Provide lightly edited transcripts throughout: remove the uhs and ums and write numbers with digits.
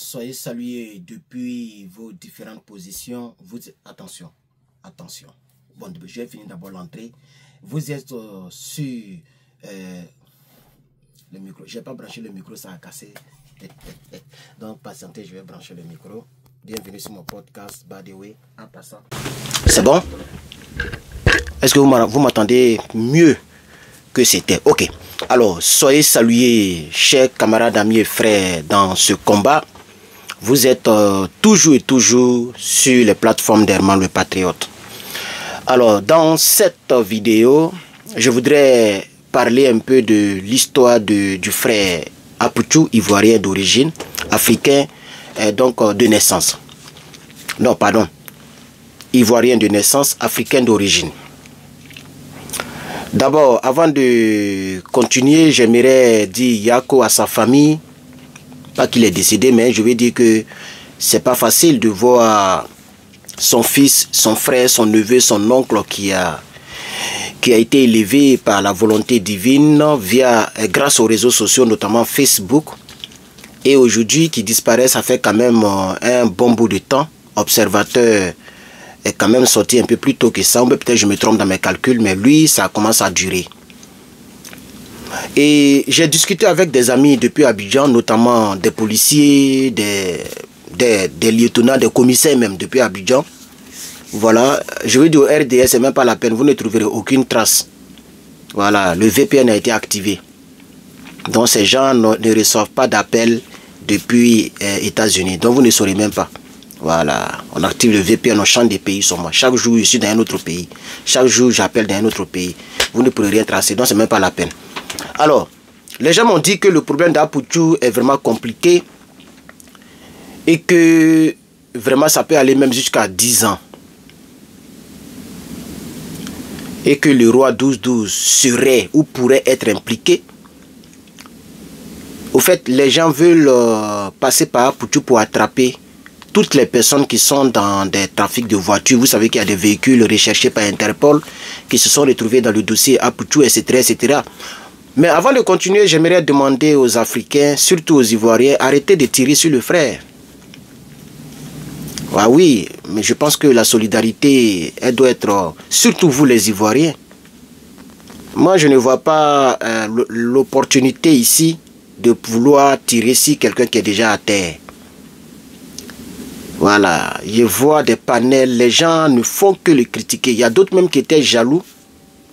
soyez salués depuis vos différentes positions. Attention. Bon, je vais finir d'abord l'entrée. Vous êtes sur le micro. Je n'ai pas branché le micro, ça a cassé. Donc, patientez, je vais brancher le micro. Bienvenue sur mon podcast, by the way, en passant. C'est bon? Est-ce que vous m'entendez mieux que c'était? Ok. Alors, soyez salués, chers camarades, amis et frères, dans ce combat. Vous êtes toujours et toujours sur les plateformes d'Herman le Patriote. Alors, dans cette vidéo, je voudrais parler un peu de l'histoire du frère Apoutou, ivoirien d'origine, africain, donc de naissance. Non, pardon. Ivoirien de naissance, africain d'origine. D'abord, avant de continuer, j'aimerais dire Yako à sa famille, pas qu'il est décédé, mais je vais dire que c'est pas facile de voir son fils, son frère, son neveu, son oncle qui a été élevé par la volonté divine grâce aux réseaux sociaux, notamment Facebook, et aujourd'hui qui disparaît. Ça fait quand même un bon bout de temps. Observateur est quand même sorti un peu plus tôt que ça, peut-être je me trompe dans mes calculs, mais lui, ça commence à durer. Et j'ai discuté avec des amis depuis Abidjan, notamment des policiers, des lieutenants, des commissaires même depuis Abidjan. Voilà, je veux dire au RDS, c'est même pas la peine, vous ne trouverez aucune trace. Voilà, le VPN a été activé. Donc ces gens ne reçoivent pas d'appel depuis États-Unis, donc vous ne saurez même pas. Voilà, on active le VPN, on change des pays sur moi. Chaque jour, je suis dans un autre pays. Chaque jour, j'appelle dans un autre pays. Vous ne pourrez rien tracer, donc c'est même pas la peine. Alors, les gens m'ont dit que le problème d'Apoutou est vraiment compliqué et que vraiment ça peut aller même jusqu'à 10 ans. Et que le roi 12-12 serait ou pourrait être impliqué. Au fait, les gens veulent passer par Apoutou pour attraper toutes les personnes qui sont dans des trafics de voitures. Vous savez qu'il y a des véhicules recherchés par Interpol qui se sont retrouvés dans le dossier Apoutou, etc., etc. Mais avant de continuer, j'aimerais demander aux Africains, surtout aux Ivoiriens, arrêtez de tirer sur le frère. Ah oui, mais je pense que la solidarité, elle doit être, surtout vous les Ivoiriens. Moi, je ne vois pas l'opportunité ici de vouloir tirer sur quelqu'un qui est déjà à terre. Voilà, je vois des panels, les gens ne font que le critiquer. Il y a d'autres même qui étaient jaloux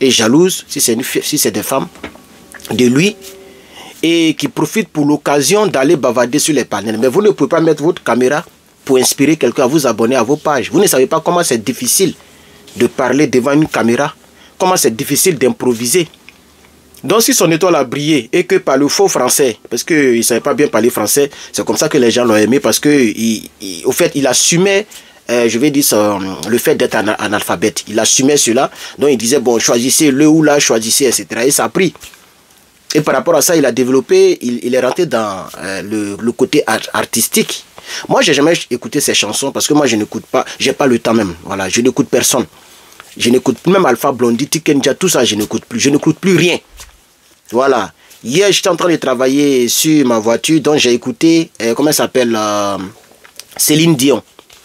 et jalouses, si c'est des femmes, de lui, et qui profitent pour l'occasion d'aller bavader sur les panels. Mais vous ne pouvez pas mettre votre caméra pour inspirer quelqu'un à vous abonner à vos pages. Vous ne savez pas comment c'est difficile de parler devant une caméra, comment c'est difficile d'improviser. Donc si son étoile a brillé et que par le faux français, parce qu'il ne savait pas bien parler français, c'est comme ça que les gens l'ont aimé, parce que au fait il assumait, je vais dire le fait d'être analphabète. Il assumait cela, donc il disait bon, choisissez le ou la, choisissez, etc. Et ça a pris. Et par rapport à ça, il a développé, il est rentré dans le côté artistique. Moi, j'ai jamais écouté ses chansons parce que moi, je n'écoute pas, j'ai pas le temps même. Voilà, je n'écoute personne. Je n'écoute même Alpha Blondy, Tikenja, tout ça, je n'écoute plus. Je n'écoute plus rien. Voilà. Hier, j'étais en train de travailler sur ma voiture, donc j'ai écouté, comment elle s'appelle, Céline Dion.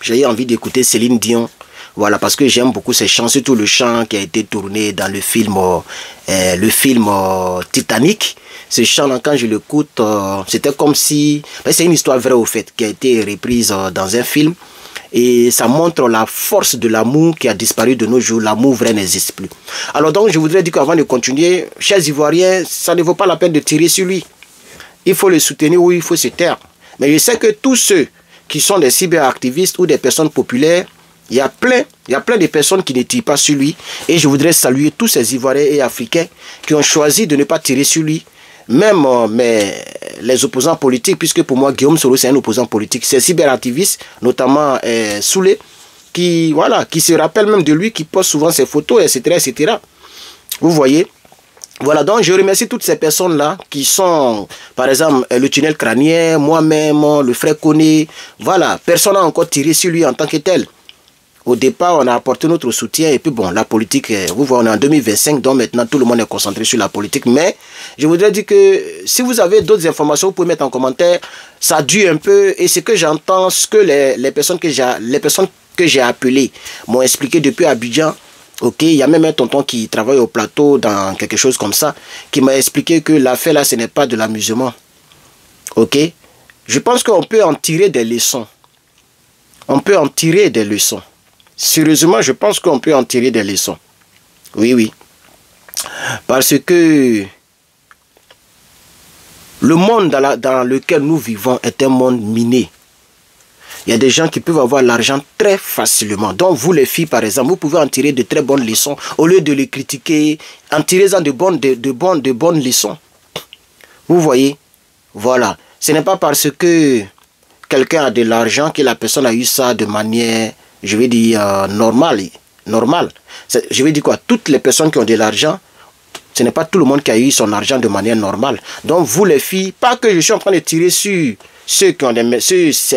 J'ai eu envie d'écouter Céline Dion. Voilà, parce que j'aime beaucoup ces chants, surtout le chant qui a été tourné dans le film Titanic. Ce chant-là, quand je l'écoute, c'était comme si... C'est une histoire vraie au fait, qui a été reprise dans un film. Et ça montre la force de l'amour qui a disparu de nos jours. L'amour vrai n'existe plus. Alors donc, je voudrais dire qu'avant de continuer, chers Ivoiriens, ça ne vaut pas la peine de tirer sur lui. Il faut le soutenir ou il faut se taire. Mais je sais que tous ceux qui sont des cyberactivistes ou des personnes populaires, il y a plein de personnes qui ne tirent pas sur lui. Et je voudrais saluer tous ces Ivoiriens et Africains qui ont choisi de ne pas tirer sur lui. Même les opposants politiques, puisque pour moi, Guillaume Soro, c'est un opposant politique. Ces cyberactivistes, notamment Soulé, qui se rappellent même de lui, qui poste souvent ses photos, etc., etc. Vous voyez? Voilà, donc je remercie toutes ces personnes-là qui sont, par exemple, le tunnel crânien, moi-même, le frère Koné. Voilà, personne n'a encore tiré sur lui en tant que tel. Au départ, on a apporté notre soutien et puis bon, la politique, vous voyez, on est en 2025, donc maintenant tout le monde est concentré sur la politique. Mais je voudrais dire que si vous avez d'autres informations, vous pouvez mettre en commentaire. Ça dure un peu et ce que j'entends, ce que les personnes que j'ai appelées m'ont expliqué depuis Abidjan. Ok, il y a même un tonton qui travaille au plateau dans quelque chose comme ça, qui m'a expliqué que l'affaire là, ce n'est pas de l'amusement. Ok, je pense qu'on peut en tirer des leçons. On peut en tirer des leçons. Sérieusement, je pense qu'on peut en tirer des leçons. Oui, oui. Parce que le monde dans lequel nous vivons est un monde miné. Il y a des gens qui peuvent avoir l'argent très facilement. Donc vous les filles, par exemple, vous pouvez en tirer de très bonnes leçons. Au lieu de les critiquer, en tirez-en de bonnes leçons. Vous voyez? Voilà. Ce n'est pas parce que quelqu'un a de l'argent que la personne a eu ça de manière, je vais dire, normale. Je vais dire quoi? Toutes les personnes qui ont de l'argent, ce n'est pas tout le monde qui a eu son argent de manière normale. Donc vous les filles, pas que je suis en train de tirer sur ces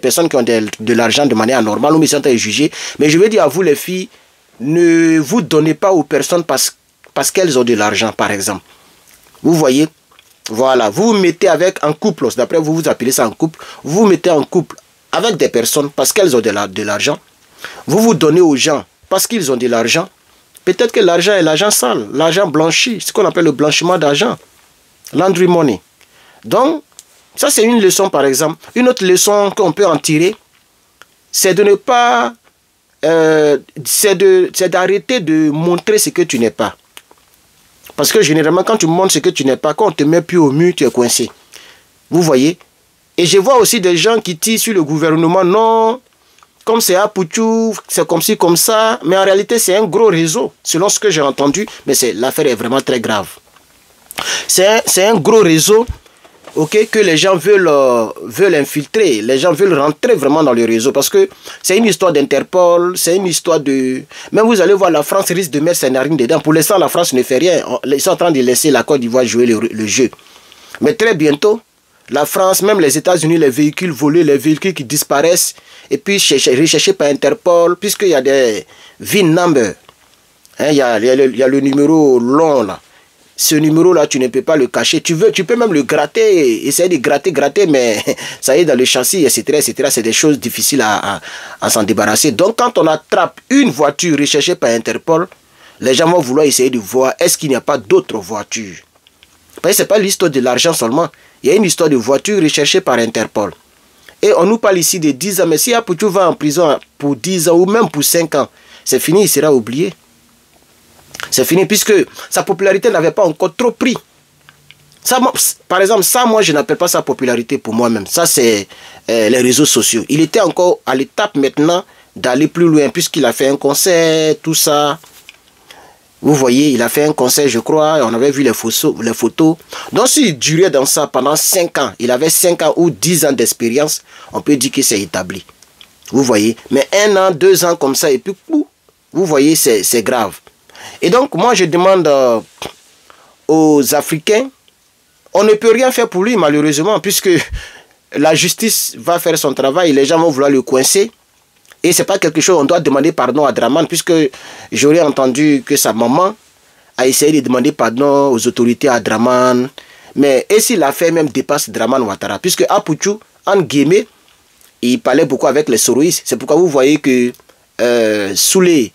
personnes qui ont de l'argent de manière anormale ou me sont à juger, mais je veux dire à vous les filles, ne vous donnez pas aux personnes parce qu'elles ont de l'argent, par exemple. Vous voyez? Voilà, vous vous mettez avec un couple, d'après vous, vous appelez ça un couple, vous vous mettez en couple avec des personnes parce qu'elles ont de l'argent. Vous vous donnez aux gens parce qu'ils ont de l'argent. Peut-être que l'argent est l'argent sale, l'argent blanchi, ce qu'on appelle le blanchiment d'argent, laundry money. Donc, ça c'est une leçon par exemple. Une autre leçon qu'on peut en tirer, c'est de ne pas, c'est d'arrêter de montrer ce que tu n'es pas. Parce que généralement, quand tu montres ce que tu n'es pas, quand on te met plus au mur, tu es coincé. Vous voyez? Et je vois aussi des gens qui tirent sur le gouvernement. Non, comme c'est Apoutou, c'est comme ci, comme ça. Mais en réalité, c'est un gros réseau, selon ce que j'ai entendu. Mais l'affaire est vraiment très grave. C'est un gros réseau, ok, que les gens veulent infiltrer. Les gens veulent rentrer vraiment dans le réseau. Parce que c'est une histoire d'Interpol, c'est une histoire de... Même vous allez voir, la France risque de mettre ses narines dedans. Pour l'instant, la France ne fait rien. Ils sont en train de laisser la Côte d'Ivoire jouer le jeu. Mais très bientôt, la France, même les États-Unis, les véhicules volés, les véhicules qui disparaissent, et puis recherchés par Interpol, puisqu'il y a des VIN numbers. Hein, il y a le numéro long là. Ce numéro-là, tu ne peux pas le cacher. Tu peux même le gratter, essayer de gratter, mais ça y est dans le châssis, etc., etc. C'est des choses difficiles à s'en débarrasser. Donc, quand on attrape une voiture recherchée par Interpol, les gens vont vouloir essayer de voir est-ce qu'il n'y a pas d'autres voitures. Parce que ce n'est pas l'histoire de l'argent seulement. Il y a une histoire de voiture recherchée par Interpol. Et on nous parle ici de 10 ans. Mais si Apoutou va en prison pour 10 ans ou même pour 5 ans, c'est fini, il sera oublié. C'est fini puisque sa popularité n'avait pas encore trop pris. Ça, par exemple, ça, moi, je n'appelle pas sa popularité pour moi-même. Ça, c'est les réseaux sociaux. Il était encore à l'étape maintenant d'aller plus loin puisqu'il a fait un concert, tout ça. Vous voyez, il a fait un concert, je crois, on avait vu les photos. Donc, s'il durait dans ça pendant 5 ans, il avait 5 ans ou 10 ans d'expérience, on peut dire que c'est établi. Vous voyez, mais 1 an, 2 ans comme ça, et puis, vous voyez, c'est grave. Et donc, moi, je demande aux Africains, on ne peut rien faire pour lui, malheureusement, puisque la justice va faire son travail, les gens vont vouloir le coincer. Et ce n'est pas quelque chose, on doit demander pardon à Dramane, puisque j'aurais entendu que sa maman a essayé de demander pardon aux autorités à Dramane. Mais et si l'affaire même dépasse Dramane Ouattara, puisque Apoutou, en guillemets, il parlait beaucoup avec les soroïstes. C'est pourquoi vous voyez que Soulé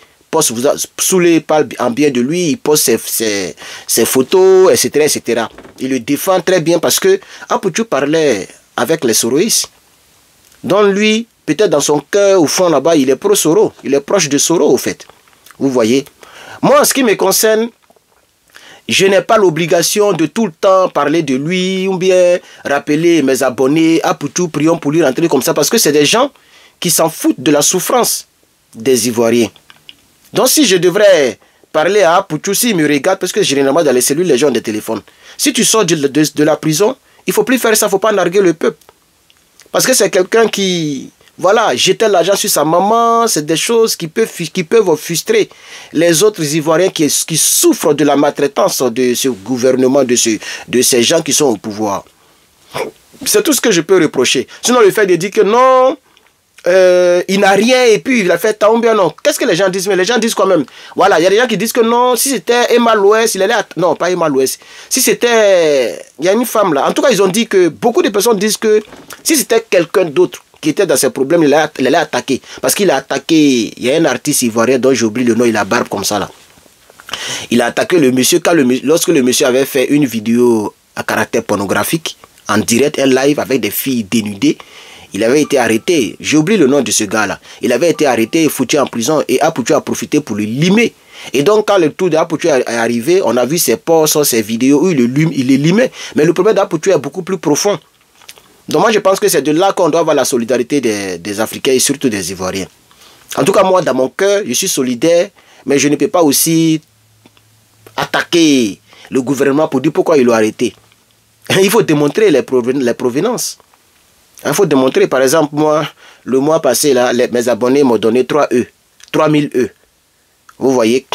parle en bien de lui, il poste ses photos, etc., etc. Il le défend très bien parce que Apoutou parlait avec les soroïstes. Donc lui, peut-être dans son cœur, au fond là-bas, il est pro-Soro. Il est proche de Soro, au fait. Vous voyez. Moi, en ce qui me concerne, je n'ai pas l'obligation de tout le temps parler de lui ou bien rappeler mes abonnés, Apoutou, prions pour lui rentrer comme ça. Parce que c'est des gens qui s'en foutent de la souffrance des Ivoiriens. Donc si je devrais parler à Apoutou, s'il me regarde, parce que généralement dans les cellules, les gens ont des téléphones. Si tu sors de la prison, il ne faut plus faire ça, il ne faut pas narguer le peuple. Parce que c'est quelqu'un qui, voilà, jetait l'argent sur sa maman, c'est des choses qui peuvent frustrer les autres Ivoiriens qui souffrent de la maltraitance de ce gouvernement, de ces gens qui sont au pouvoir. C'est tout ce que je peux reprocher. Sinon le fait de dire que non, il n'a rien et puis il a fait tant bien, non. Qu'est-ce que les gens disent? Mais les gens disent quand même. Voilà, il y a des gens qui disent que non, si c'était Emma Loès, il allait... Non, pas Emma Loès. Si c'était... Il y a une femme là. En tout cas, ils ont dit que... Beaucoup de personnes disent que si c'était quelqu'un d'autre qui était dans ces problèmes, il allait attaquer. Parce qu'il a attaqué... Il y a un artiste ivoirien dont j'oublie le nom, il a barbe comme ça là. Il a attaqué le monsieur lorsque le monsieur avait fait une vidéo à caractère pornographique, en direct, un live avec des filles dénudées. Il avait été arrêté. J'ai oublié le nom de ce gars-là. Il avait été arrêté et foutu en prison. Et Apoutu a profité pour le limer. Et donc, quand le tour d'Apoutu est arrivé, on a vu ses posts, ses vidéos où il les limait. Mais le problème d'Apoutu est beaucoup plus profond. Donc, moi, je pense que c'est de là qu'on doit avoir la solidarité des Africains et surtout des Ivoiriens. En tout cas, moi, dans mon cœur, je suis solidaire. Mais je ne peux pas aussi attaquer le gouvernement pour dire pourquoi ils l'ont arrêté. Il faut démontrer les provenances. Il faut démontrer, par exemple, moi, le mois passé, là, mes abonnés m'ont donné 3000 E. Vous voyez?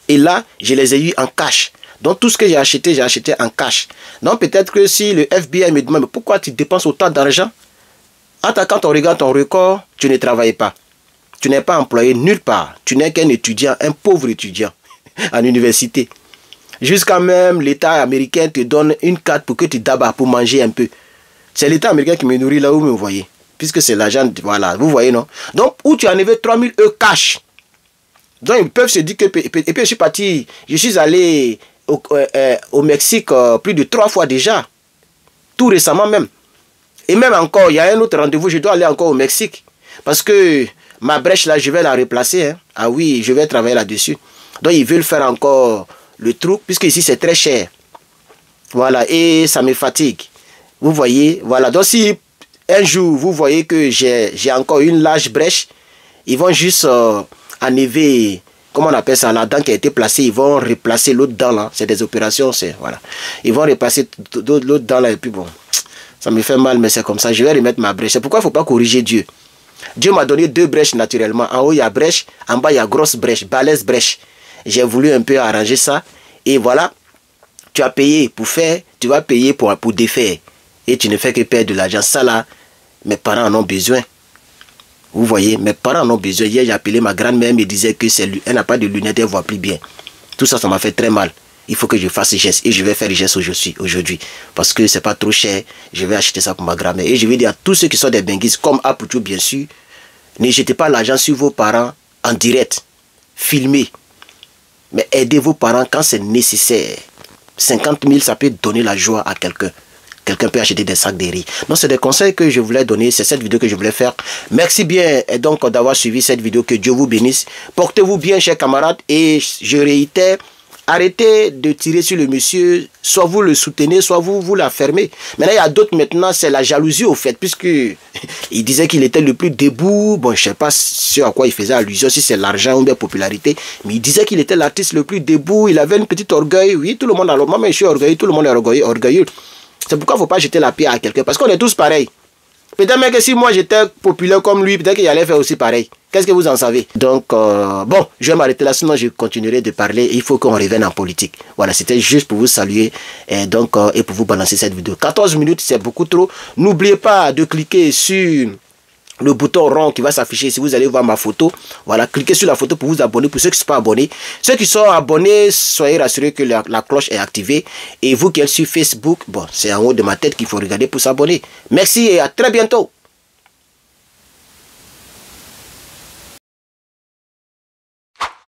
Et là, je les ai eus en cash. Donc, tout ce que j'ai acheté en cash. Donc, peut-être que si le FBI me demande, mais pourquoi tu dépenses autant d'argent? Quand on regarde ton record, tu ne travailles pas. Tu n'es pas employé nulle part. Tu n'es qu'un étudiant, un pauvre étudiant en université. Jusqu'à même l'État américain te donne une carte pour que tu dabas pour manger un peu. C'est l'État américain qui me nourrit là où vous voyez. Puisque c'est l'agent, voilà, vous voyez, non? Donc, où tu as enlevé 3000 E cash. Donc, ils peuvent se dire que... Et puis, je suis parti, je suis allé au Mexique plus de 3 fois déjà. Tout récemment même. Et même encore, il y a un autre rendez-vous, je dois aller encore au Mexique. Parce que ma brèche là, je vais la replacer. Hein. Ah oui, je vais travailler là-dessus. Donc, ils veulent faire encore le trou, puisque ici, c'est très cher. Voilà, et ça me fatigue. Vous voyez, voilà. Donc, si un jour, vous voyez que j'ai encore une large brèche, ils vont juste enlever, comment on appelle ça, la dent qui a été placée, ils vont replacer l'autre dent là. C'est des opérations, c'est, voilà. Ils vont replacer l'autre dent là, et puis bon, ça me fait mal, mais c'est comme ça. Je vais remettre ma brèche. C'est pourquoi il ne faut pas corriger Dieu. Dieu m'a donné 2 brèches naturellement. En haut, il y a brèche, en bas, il y a grosse brèche, balèze brèche. J'ai voulu un peu arranger ça, et voilà. Tu as payé pour faire, tu vas payer pour défaire. Et tu ne fais que perdre de l'argent. Ça là, mes parents en ont besoin. Vous voyez, mes parents en ont besoin. Hier, j'ai appelé ma grand-mère, elle me disait qu'elle n'a pas de lunettes, elle ne voit plus bien. Tout ça, ça m'a fait très mal. Il faut que je fasse geste. Et je vais faire les gestes aujourd'hui. Parce que c'est pas trop cher. Je vais acheter ça pour ma grand-mère. Et je vais dire à tous ceux qui sont des benguistes, comme Apoutu, bien sûr, ne jetez pas l'argent sur vos parents en direct. Filmez. Mais aidez vos parents quand c'est nécessaire. 50 000, ça peut donner la joie à quelqu'un. Quelqu'un peut acheter des sacs de riz. Donc, c'est des conseils que je voulais donner. C'est cette vidéo que je voulais faire. Merci bien et donc d'avoir suivi cette vidéo. Que Dieu vous bénisse. Portez-vous bien, chers camarades. Et je réitère, arrêtez de tirer sur le monsieur. Soit vous le soutenez, soit vous la fermez. Maintenant, il y a d'autres maintenant, c'est la jalousie au fait. Puisque il disait qu'il était le plus debout. Bon, je ne sais pas sur à quoi il faisait allusion, si c'est l'argent ou bien la popularité. Mais il disait qu'il était l'artiste le plus debout. Il avait une petite orgueil. Oui, tout le monde a l'orgueil. Moi, je suis orgueilleux. Tout le monde est orgueilleux. C'est pourquoi il ne faut pas jeter la pierre à quelqu'un. Parce qu'on est tous pareils. Peut-être même que si moi j'étais populaire comme lui, peut-être qu'il allait faire aussi pareil. Qu'est-ce que vous en savez? Donc, bon, je vais m'arrêter là, sinon je continuerai de parler. Il faut qu'on revienne en politique. Voilà, c'était juste pour vous saluer et, donc, et pour vous balancer cette vidéo. 14 minutes, c'est beaucoup trop. N'oubliez pas de cliquer sur le bouton rond qui va s'afficher si vous allez voir ma photo. Voilà, cliquez sur la photo pour vous abonner. Pour ceux qui ne sont pas abonnés, ceux qui sont abonnés, soyez rassurés que la cloche est activée. Et vous qui êtes sur Facebook, bon, c'est en haut de ma tête qu'il faut regarder pour s'abonner. Merci et à très bientôt.